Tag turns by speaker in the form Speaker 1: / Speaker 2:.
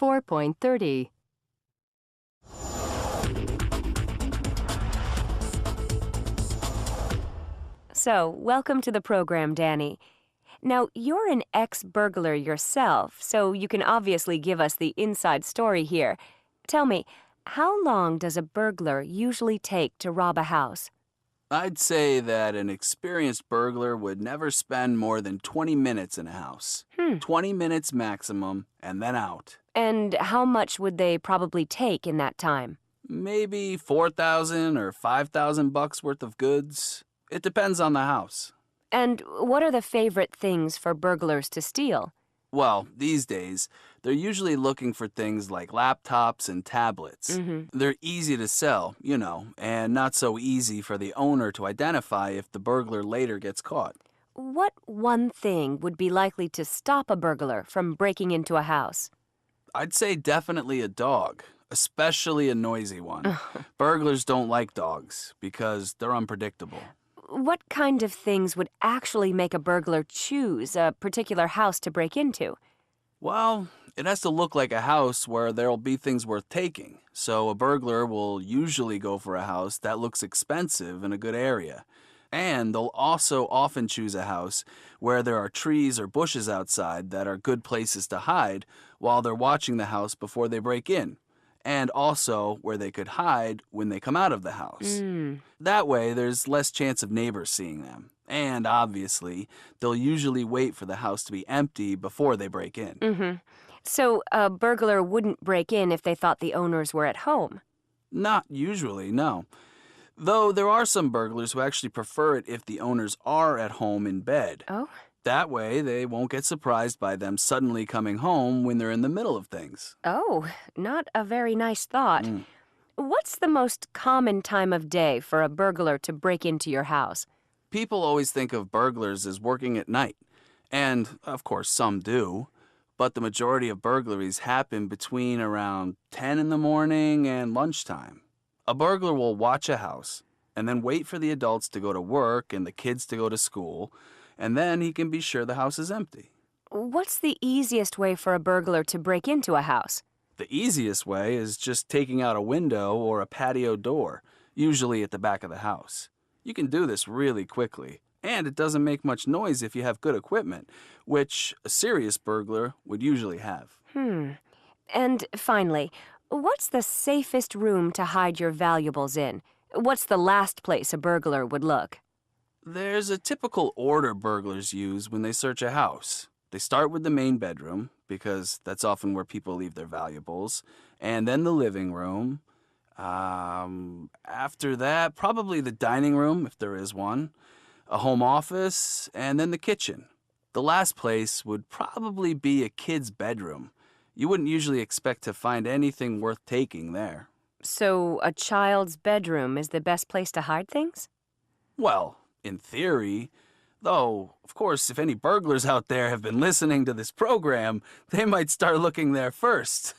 Speaker 1: 4.30.
Speaker 2: So, welcome to the program, Danny. Now, you're an ex-burglar yourself, so you can obviously give us the inside story here. Tell me, how long does a burglar usually take to rob a house?
Speaker 3: I'd say that an experienced burglar would never spend more than 20 minutes in a house. 20 minutes maximum, and then out.
Speaker 2: And how much would they probably take in that time?
Speaker 3: Maybe 4,000 or 5,000 bucks worth of goods. It depends on the house.
Speaker 2: And what are the favorite things for burglars to steal?
Speaker 3: Well, these days, they're usually looking for things like laptops and tablets. They're easy to sell, and not so easy for the owner to identify if the burglar later gets caught.
Speaker 2: What one thing would be likely to stop a burglar from breaking into a house?
Speaker 3: I'd say definitely a dog, especially a noisy one. Burglars don't like dogs because they're unpredictable.
Speaker 2: What kind of things would actually make a burglar choose a particular house to break into?
Speaker 3: Well, it has to look like a house where there'll be things worth taking. So a burglar will usually go for a house that looks expensive in a good area. And they'll also often choose a house where there are trees or bushes outside that are good places to hide while they're watching the house before they break in. And also where they could hide when they come out of the house. That way, there's less chance of neighbors seeing them. And obviously, they'll usually wait for the house to be empty before they break in.
Speaker 2: So a burglar wouldn't break in if they thought the owners were at home?
Speaker 3: Not usually, no. Though there are some burglars who actually prefer it if the owners are at home in bed.
Speaker 2: Oh?
Speaker 3: That way, they won't get surprised by them suddenly coming home when they're in the middle of things.
Speaker 2: Oh, not a very nice thought. What's the most common time of day for a burglar to break into your house?
Speaker 3: People always think of burglars as working at night. And, of course, some do. But the majority of burglaries happen between around 10 in the morning and lunchtime. A burglar will watch a house and then wait for the adults to go to work and the kids to go to school, and then he can be sure the house is empty.
Speaker 2: What's the easiest way for a burglar to break into a house?
Speaker 3: The easiest way is just taking out a window or a patio door, usually at the back of the house. You can do this really quickly, and it doesn't make much noise if you have good equipment, which a serious burglar would usually have.
Speaker 2: And finally, what's the safest room to hide your valuables in? What's the last place a burglar would look?
Speaker 3: There's a typical order burglars use when they search a house. They start with the main bedroom, because that's often where people leave their valuables, and then the living room. After that, probably the dining room, if there is one, a home office, and then the kitchen. The last place would probably be a kid's bedroom. You wouldn't usually expect to find anything worth taking there.
Speaker 2: So a child's bedroom is the best place to hide things?
Speaker 3: Well, in theory, though, of course, if any burglars out there have been listening to this program, they might start looking there first.